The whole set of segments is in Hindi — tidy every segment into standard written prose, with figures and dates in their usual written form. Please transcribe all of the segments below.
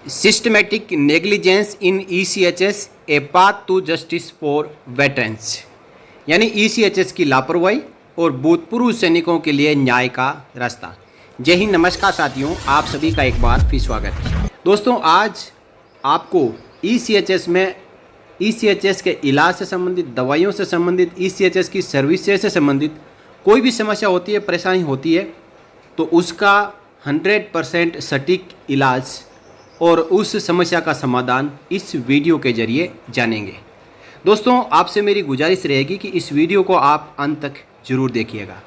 Systematic negligence in ECHS a path to justice for veterans, यानी ईसीएचएस की लापरवाही और भूतपूर्व सैनिकों के लिए न्याय का रास्ता। जय हिंद, नमस्कार साथियों, आप सभी का एक बार फिर स्वागत। दोस्तों, आज आपको ईसीएचएस के इलाज से संबंधित, दवाइयों से संबंधित, ईसीएचएस की सर्विसेज से संबंधित कोई भी समस्या होती है, परेशानी होती है, तो उसका 100% सटीक इलाज और उस समस्या का समाधान इस वीडियो के जरिए जानेंगे। दोस्तों, आपसे मेरी गुजारिश रहेगी कि इस वीडियो को आप अंत तक जरूर देखिएगा।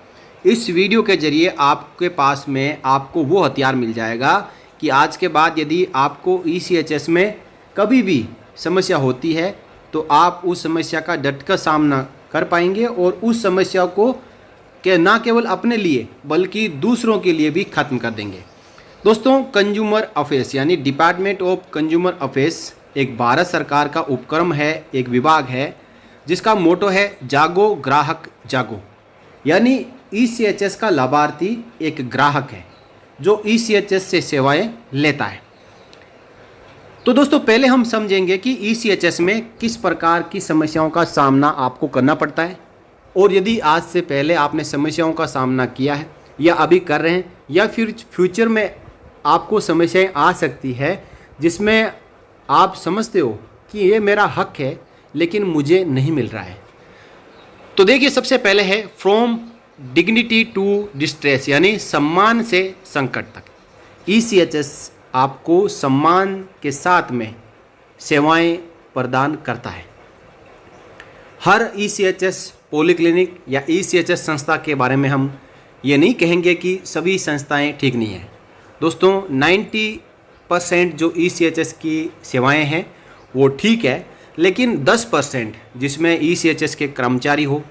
इस वीडियो के जरिए आपके पास में आपको वो हथियार मिल जाएगा कि आज के बाद यदि आपको ईसीएचएस में कभी भी समस्या होती है तो आप उस समस्या का डटकर सामना कर पाएंगे और उस समस्या को न केवल अपने लिए बल्कि दूसरों के लिए भी ख़त्म कर देंगे। दोस्तों, कंज्यूमर अफेयर्स यानी डिपार्टमेंट ऑफ कंज्यूमर अफेयर्स एक भारत सरकार का उपक्रम है, एक विभाग है जिसका मोटो है जागो ग्राहक जागो। यानी ईसीएचएस का लाभार्थी एक ग्राहक है जो ईसीएचएस से सेवाएं लेता है। तो दोस्तों, पहले हम समझेंगे कि ईसीएचएस में किस प्रकार की समस्याओं का सामना आपको करना पड़ता है, और यदि आज से पहले आपने समस्याओं का सामना किया है या अभी कर रहे हैं या फिर फ्यूचर में आपको समस्याएं आ सकती है जिसमें आप समझते हो कि ये मेरा हक है लेकिन मुझे नहीं मिल रहा है। तो देखिए, सबसे पहले है फ्रॉम डिग्निटी टू डिस्ट्रेस, यानी सम्मान से संकट तक। ईसीएचएस आपको सम्मान के साथ में सेवाएं प्रदान करता है। हर ईसीएचएस पॉलीक्लिनिक या ईसीएचएस संस्था के बारे में हम ये नहीं कहेंगे कि सभी संस्थाएं ठीक नहीं हैं। दोस्तों, 90% जो ईसीएचएस की सेवाएं हैं वो ठीक है, लेकिन 10% जिसमें ईसीएचएस के कर्मचारी हो,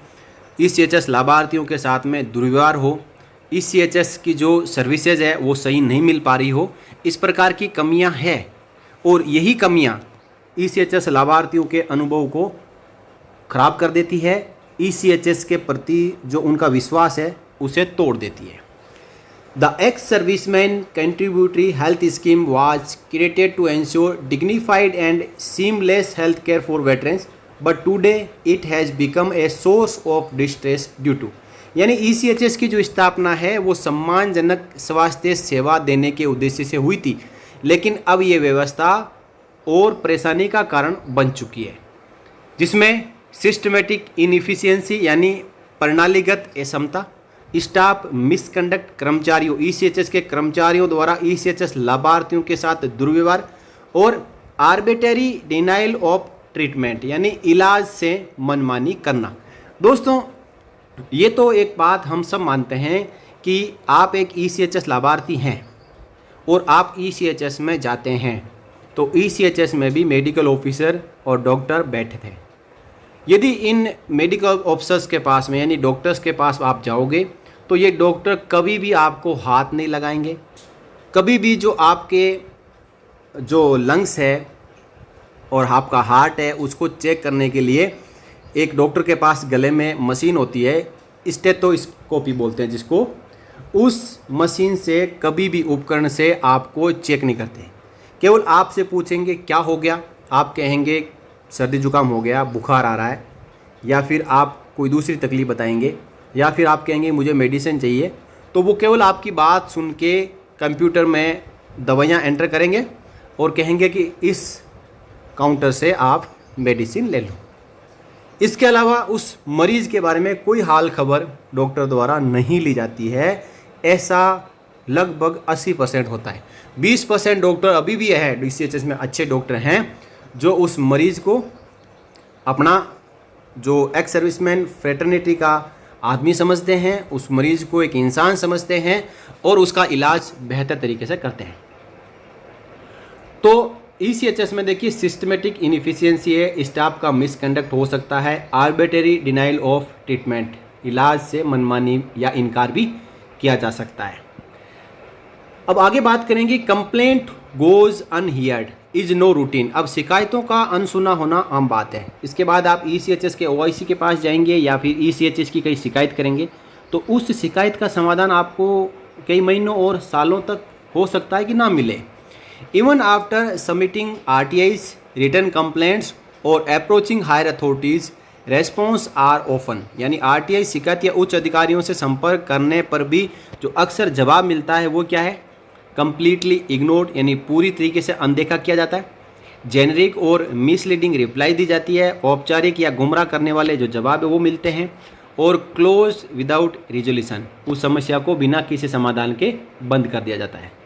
ईसीएचएस लाभार्थियों के साथ में दुर्व्यवहार हो, ईसीएचएस की जो सर्विसेज है वो सही नहीं मिल पा रही हो, इस प्रकार की कमियां हैं। और यही कमियां ईसीएचएस लाभार्थियों के अनुभव को खराब कर देती है, ईसीएचएस के प्रति जो उनका विश्वास है उसे तोड़ देती है। The ex serviceman contributory health scheme was created to ensure dignified and seamless health care for veterans, but today it has become a source of distress due to, यानी ईसीएचएस की जो स्थापना है वो सम्मानजनक स्वास्थ्य सेवा देने के उद्देश्य से हुई थी, लेकिन अब ये व्यवस्था और परेशानी का कारण बन चुकी है, जिसमें सिस्टमेटिक इनएफिशिएंसी यानी प्रणालीगत असमता, स्टाफ मिसकंडक्ट, कर्मचारियों ईसीएचएस के कर्मचारियों द्वारा ईसीएचएस लाभार्थियों के साथ दुर्व्यवहार और आर्बिट्रेरी डिनाइल ऑफ ट्रीटमेंट यानी इलाज से मनमानी करना। दोस्तों, ये तो एक बात हम सब मानते हैं कि आप एक ईसीएचएस लाभार्थी हैं और आप ईसीएचएस में जाते हैं, तो ईसीएचएस में भी मेडिकल ऑफिसर और डॉक्टर बैठे थे। यदि इन मेडिकल ऑफिसर्स के पास में यानी डॉक्टर्स के पास आप जाओगे तो ये डॉक्टर कभी भी आपको हाथ नहीं लगाएंगे, कभी भी जो आपके जो लंग्स है और आपका हार्ट है उसको चेक करने के लिए एक डॉक्टर के पास गले में मशीन होती है, स्टेथोस्कोपी बोलते हैं जिसको, उस मशीन से कभी भी उपकरण से आपको चेक नहीं करते। केवल आपसे पूछेंगे क्या हो गया, आप कहेंगे सर्दी जुकाम हो गया, बुखार आ रहा है, या फिर आप कोई दूसरी तकलीफ बताएंगे, या फिर आप कहेंगे मुझे मेडिसिन चाहिए, तो वो केवल आपकी बात सुन के कंप्यूटर में दवाइयाँ एंटर करेंगे और कहेंगे कि इस काउंटर से आप मेडिसिन ले लो। इसके अलावा उस मरीज़ के बारे में कोई हाल खबर डॉक्टर द्वारा नहीं ली जाती है। ऐसा लगभग 80% होता है। 20% डॉक्टर अभी भी है, ईसीएचएस में अच्छे डॉक्टर हैं जो उस मरीज़ को अपना जो एक्स सर्विसमैन फ्रेटर्निटी का आदमी समझते हैं, उस मरीज़ को एक इंसान समझते हैं और उसका इलाज बेहतर तरीके से करते हैं। तो ईसीएचएस में देखिए, सिस्टमेटिक इनएफिशिएंसी है, स्टाफ का मिसकंडक्ट हो सकता है, आर्बिट्रेरी डिनाइल ऑफ ट्रीटमेंट, इलाज से मनमानी या इनकार भी किया जा सकता है। अब आगे बात करेंगे, complaint goes unheard is no routine. अब शिकायतों का अनसुना होना आम बात है। इसके बाद आप ईसीएचएस के ओआईसी के पास जाएंगे या फिर ईसीएचएस की कई शिकायत करेंगे, तो उस शिकायत का समाधान आपको कई महीनों और सालों तक हो सकता है कि ना मिले। Even after submitting RTIs, written complaints और approaching higher authorities, response are often, यानी RTI शिकायत या उच्च अधिकारियों से संपर्क करने पर भी जो अक्सर जवाब मिलता है वो क्या है, कम्प्लीटली इग्नोर्ड, यानी पूरी तरीके से अनदेखा किया जाता है। जेनरिक और मिसलीडिंग रिप्लाई दी जाती है, औपचारिक या गुमराह करने वाले जो जवाब है वो मिलते हैं, और क्लोज विदाउट रिजोल्यूशन, उस समस्या को बिना किसी समाधान के बंद कर दिया जाता है।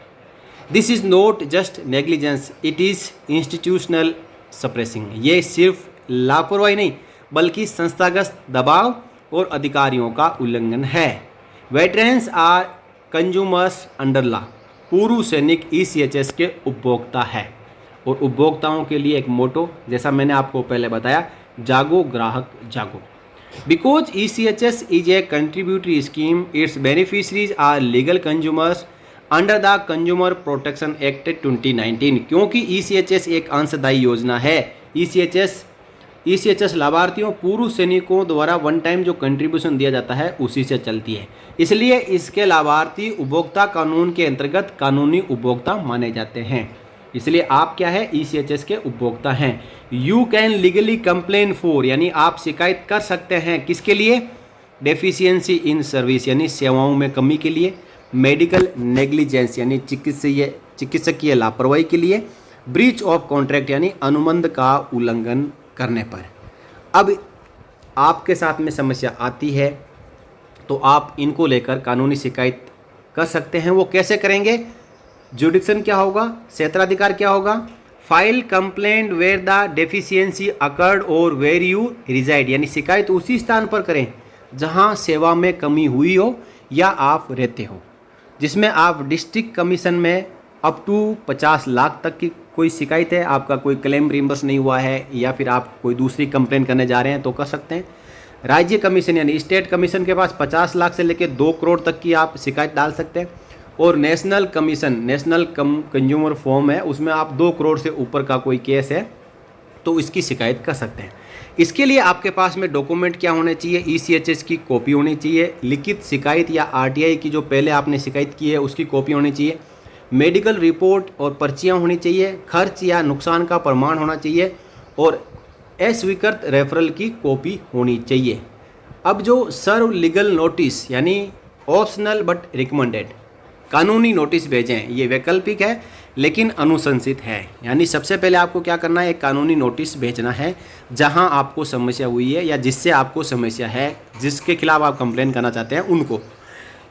This is not just negligence, it is institutional suppressing, ये सिर्फ लापरवाही नहीं बल्कि संस्थागत दबाव और अधिकारियों का उल्लंघन है। Veterans are consumers under law, पूर्व सैनिक ECHS के उपभोक्ता है, और उपभोक्ताओं के लिए एक मोटो, जैसा मैंने आपको पहले बताया, जागो ग्राहक जागो। Because ECHS is a contributory scheme, its beneficiaries are legal consumers under the consumer protection act 2019, क्योंकि ECHS एक अंशदायी योजना है। ECHS लाभार्थियों पूर्व सैनिकों द्वारा वन टाइम जो कंट्रीब्यूशन दिया जाता है उसी से चलती है, इसलिए इसके लाभार्थी उपभोक्ता कानून के अंतर्गत कानूनी उपभोक्ता माने जाते हैं। इसलिए आप क्या है, ECHS के उपभोक्ता हैं। You can legally complain for, यानी आप शिकायत कर सकते हैं किसके लिए, डेफिशिएंसी इन सर्विस, यानी सेवाओं में कमी के लिए, मेडिकल नेग्लिजेंस यानी चिकित्सकीय लापरवाही के लिए, ब्रीच ऑफ कॉन्ट्रैक्ट यानी अनुबंध का उल्लंघन करने पर। अब आपके साथ में समस्या आती है तो आप इनको लेकर कानूनी शिकायत कर सकते हैं। वो कैसे करेंगे, जुडिक्शन क्या होगा, क्षेत्राधिकार क्या होगा, file complaint where the deficiency occurred और वेयर यू रिजाइड, यानी शिकायत उसी स्थान पर करें जहां सेवा में कमी हुई हो या आप रहते हो। जिसमें आप डिस्ट्रिक्ट कमीशन में अप टू 50 लाख तक की कोई शिकायत है, आपका कोई क्लेम रिम्बर्स नहीं हुआ है या फिर आप कोई दूसरी कंप्लेंट करने जा रहे हैं तो कर सकते हैं। राज्य कमीशन यानी स्टेट कमीशन के पास 50 लाख से लेकर 2 करोड़ तक की आप शिकायत डाल सकते हैं। और national commission, national consumer form है, उसमें आप 2 करोड़ से ऊपर का कोई केस है तो इसकी शिकायत कर सकते हैं। इसके लिए आपके पास में डॉक्यूमेंट क्या होने चाहिए, ECHS की कॉपी होनी चाहिए, लिखित शिकायत या RTI की जो पहले आपने शिकायत की है उसकी कॉपी होनी चाहिए, मेडिकल रिपोर्ट और पर्चियाँ होनी चाहिए, खर्च या नुकसान का प्रमाण होना चाहिए और अस्वीकृत रेफरल की कॉपी होनी चाहिए। अब जो सर्व लीगल नोटिस यानी ऑप्शनल बट रिकमेंडेड, कानूनी नोटिस भेजें, ये वैकल्पिक है लेकिन अनुशंसित है। यानी सबसे पहले आपको क्या करना है, एक कानूनी नोटिस भेजना है जहां आपको समस्या हुई है या जिससे आपको समस्या है, जिसके खिलाफ आप कंप्लेन करना चाहते हैं उनको।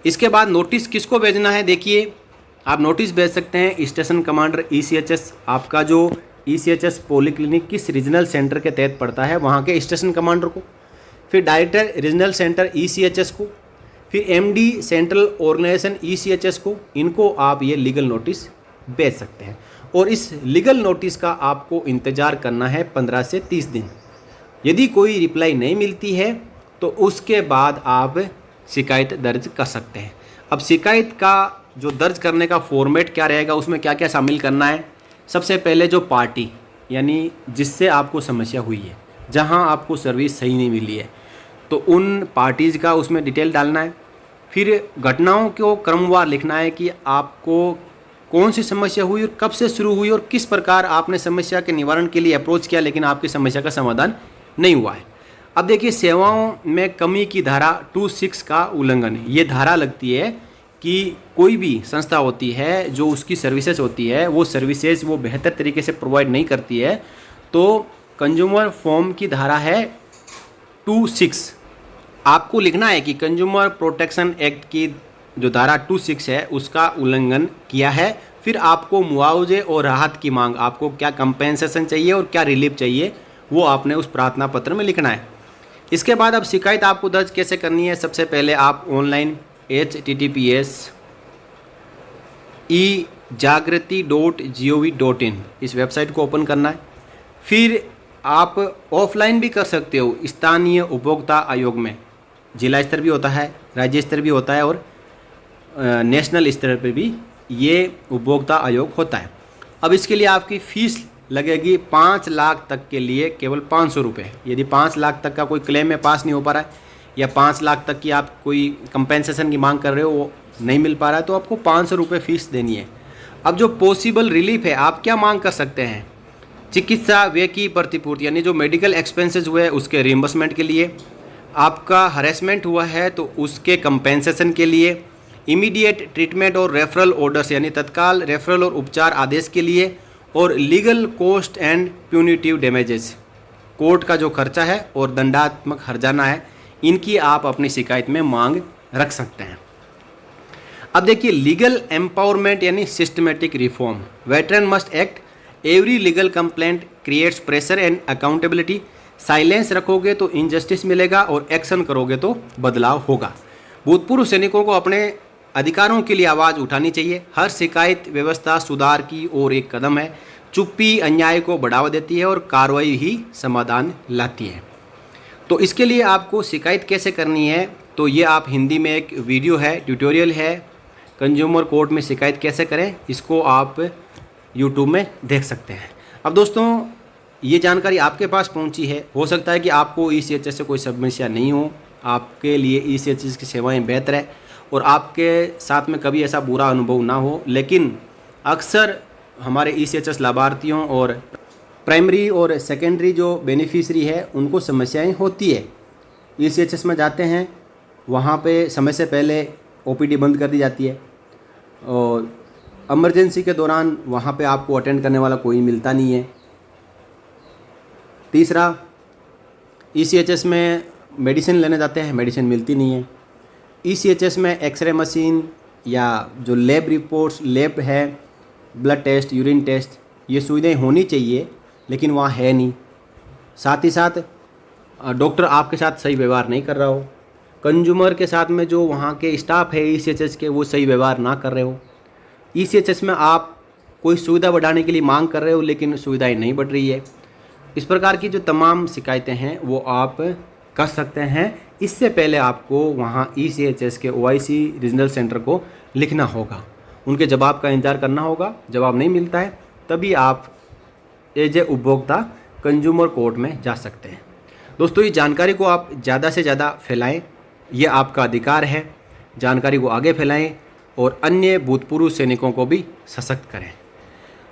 इसके बाद नोटिस किसको भेजना है, देखिए आप नोटिस भेज सकते हैं स्टेशन कमांडर ECHS, आपका जो ECHS पॉलीक्लिनिक किस रीजनल सेंटर के तहत पड़ता है वहाँ के स्टेशन कमांडर को, फिर डायरेक्टर रीजनल सेंटर ECHS को, फिर MD सेंट्रल ऑर्गेनाइजेशन ECHS को, इनको आप ये लीगल नोटिस भेज सकते हैं। और इस लीगल नोटिस का आपको इंतज़ार करना है 15 से 30 दिन। यदि कोई रिप्लाई नहीं मिलती है तो उसके बाद आप शिकायत दर्ज कर सकते हैं। अब शिकायत का जो दर्ज करने का फॉर्मेट क्या रहेगा, उसमें क्या क्या शामिल करना है। सबसे पहले जो पार्टी यानी जिससे आपको समस्या हुई है, जहां आपको सर्विस सही नहीं मिली है, तो उन पार्टीज़ का उसमें डिटेल डालना है। फिर घटनाओं को क्रमवार लिखना है कि आपको कौन सी समस्या हुई और कब से शुरू हुई और किस प्रकार आपने समस्या के निवारण के लिए अप्रोच किया लेकिन आपकी समस्या का समाधान नहीं हुआ है। अब देखिए, सेवाओं में कमी की धारा 26 का उल्लंघन है। ये धारा लगती है कि कोई भी संस्था होती है जो उसकी सर्विसेज होती है, वो सर्विसेज वो बेहतर तरीके से प्रोवाइड नहीं करती है, तो कंज्यूमर फॉर्म की धारा है 26। आपको लिखना है कि कंज्यूमर प्रोटेक्शन एक्ट की जो धारा 26 है उसका उल्लंघन किया है। फिर आपको मुआवजे और राहत की मांग, आपको क्या कंपेंसेशन चाहिए और क्या रिलीफ चाहिए, वो आपने उस प्रार्थना पत्र में लिखना है। इसके बाद अब शिकायत आपको दर्ज कैसे करनी है, सबसे पहले आप ऑनलाइन https ejagrati.gov.in इस वेबसाइट को ओपन करना है। फिर आप ऑफलाइन भी कर सकते हो, स्थानीय उपभोक्ता आयोग में जिला स्तर भी होता है, राज्य स्तर भी होता है और नेशनल स्तर पर भी ये उपभोक्ता आयोग होता है। अब इसके लिए आपकी फ़ीस लगेगी 5 लाख तक के लिए केवल 500 रुपये। यदि 5 लाख तक का कोई क्लेम में पास नहीं हो पा रहा है या 5 लाख तक की आप कोई कंपेंसेशन की मांग कर रहे हो वो नहीं मिल पा रहा है तो आपको 500 रुपये फ़ीस देनी है। अब जो पॉसिबल रिलीफ है, आप क्या मांग कर सकते हैं? चिकित्सा व्यय की प्रतिपूर्ति, यानी जो मेडिकल एक्सपेंसेस हुए उसके रिइंबर्समेंट के लिए, आपका हरेसमेंट हुआ है तो उसके कंपेंसेशन के लिए, इमीडिएट ट्रीटमेंट और रेफरल ऑर्डर्स यानी तत्काल रेफरल और उपचार आदेश के लिए, और legal cost and punitive damages, court का जो खर्चा है और दंडात्मक हर्जाना है, इनकी आप अपनी शिकायत में मांग रख सकते हैं। अब देखिए, लीगल एम्पावरमेंट यानी systematic reform. Veteran must act, every legal complaint creates pressure and accountability. Silence रखोगे तो इनजस्टिस मिलेगा और एक्शन करोगे तो बदलाव होगा। भूतपूर्व सैनिकों को अपने अधिकारों के लिए आवाज़ उठानी चाहिए। हर शिकायत व्यवस्था सुधार की ओर एक कदम है। चुप्पी अन्याय को बढ़ावा देती है और कार्रवाई ही समाधान लाती है। तो इसके लिए आपको शिकायत कैसे करनी है, तो ये आप हिंदी में एक वीडियो है, ट्यूटोरियल है, कंज्यूमर कोर्ट में शिकायत कैसे करें, इसको आप यूट्यूब में देख सकते हैं। अब दोस्तों, ये जानकारी आपके पास पहुंची है। हो सकता है कि आपको ECHS से कोई समस्या नहीं हो, आपके लिए ECHS की सेवाएं बेहतर है और आपके साथ में कभी ऐसा बुरा अनुभव ना हो, लेकिन अक्सर हमारे ECHS लाभार्थियों और प्राइमरी और सेकेंडरी जो बेनिफिशरी है उनको समस्याएं होती है। ECHS में जाते हैं, वहाँ पे समय से पहले OPD बंद कर दी जाती है और इमरजेंसी के दौरान वहाँ पे आपको अटेंड करने वाला कोई मिलता नहीं है। तीसरा, ECHS में मेडिसिन लेने जाते हैं, मेडिसिन मिलती नहीं है। ECHS में एक्सरे मशीन या जो लैब रिपोर्ट्स, लैब है, ब्लड टेस्ट, यूरिन टेस्ट, ये सुविधाएं होनी चाहिए लेकिन वहाँ है नहीं। साथ ही साथ डॉक्टर आपके साथ सही व्यवहार नहीं कर रहा हो, कंज्यूमर के साथ में जो वहाँ के स्टाफ है ECHS के, वो सही व्यवहार ना कर रहे हो। ECHS में आप कोई सुविधा बढ़ाने के लिए मांग कर रहे हो लेकिन सुविधाएं नहीं बढ़ रही है। इस प्रकार की जो तमाम शिकायतें हैं वो आप कर सकते हैं। इससे पहले आपको वहाँ ECHS के OIC रीजनल सेंटर को लिखना होगा, उनके जवाब का इंतज़ार करना होगा। जवाब नहीं मिलता है तभी आप एज ए उपभोक्ता कंज्यूमर कोर्ट में जा सकते हैं। दोस्तों, ये जानकारी को आप ज़्यादा से ज़्यादा फैलाएं, ये आपका अधिकार है। जानकारी को आगे फैलाएं और अन्य भूतपूर्व सैनिकों को भी सशक्त करें।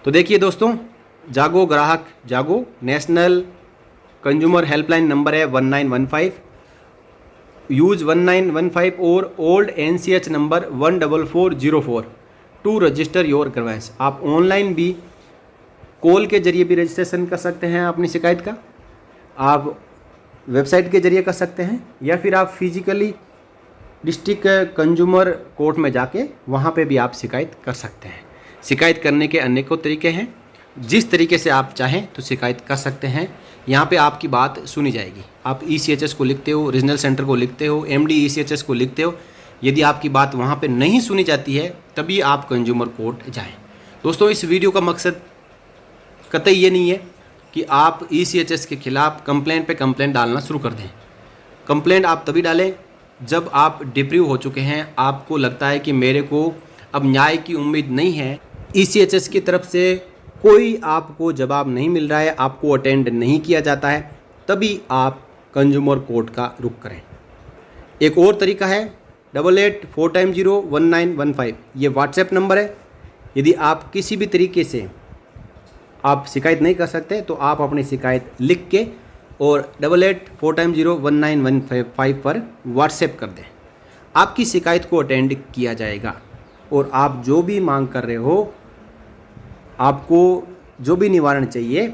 तो देखिए दोस्तों, जागो ग्राहक जागो, नेशनल कंज्यूमर हेल्पलाइन नंबर है 1915। यूज 1915 और old NCH number 14404 to register your grievance. आप ऑनलाइन भी कॉल के जरिए भी रजिस्ट्रेशन कर सकते हैं अपनी शिकायत का, आप वेबसाइट के जरिए कर सकते हैं, या फिर आप फिजिकली डिस्ट्रिक्ट कंज्यूमर कोर्ट में जाके वहाँ पे भी आप शिकायत कर सकते हैं। शिकायत करने के अनेकों तरीके हैं, जिस तरीके से आप चाहें तो शिकायत कर सकते हैं। यहाँ पे आपकी बात सुनी जाएगी। आप ECHS को लिखते हो, रीजनल सेंटर को लिखते हो, MD ECHS को लिखते हो। यदि आपकी बात वहाँ पे नहीं सुनी जाती है तभी आप कंज्यूमर कोर्ट जाएं। दोस्तों, इस वीडियो का मकसद कतई ये नहीं है कि आप ECHS के खिलाफ कंप्लेंट पे कंप्लेंट डालना शुरू कर दें। कंप्लेंट आप तभी डालें जब आप डिप्रीव हो चुके हैं, आपको लगता है कि मेरे को अब न्याय की उम्मीद नहीं है, ECHS की तरफ से कोई आपको जवाब नहीं मिल रहा है, आपको अटेंड नहीं किया जाता है, तभी आप कंज्यूमर कोर्ट का रुख करें। एक और तरीका है 88401915, ये व्हाट्सएप नंबर है। यदि आप किसी भी तरीके से आप शिकायत नहीं कर सकते तो आप अपनी शिकायत लिख के और 88401915 पर व्हाट्सएप कर दें। आपकी शिकायत को अटेंड किया जाएगा और आप जो भी मांग कर रहे हो, आपको जो भी निवारण चाहिए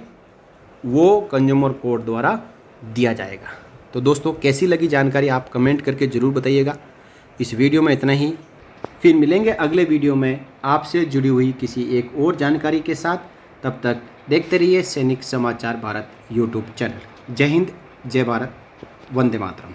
वो कंज्यूमर कोर्ट द्वारा दिया जाएगा। तो दोस्तों, कैसी लगी जानकारी आप कमेंट करके ज़रूर बताइएगा। इस वीडियो में इतना ही, फिर मिलेंगे अगले वीडियो में आपसे जुड़ी हुई किसी एक और जानकारी के साथ। तब तक देखते रहिए सैनिक समाचार भारत यूट्यूब चैनल। जय हिंद, जय भारत, वंदे मातरम।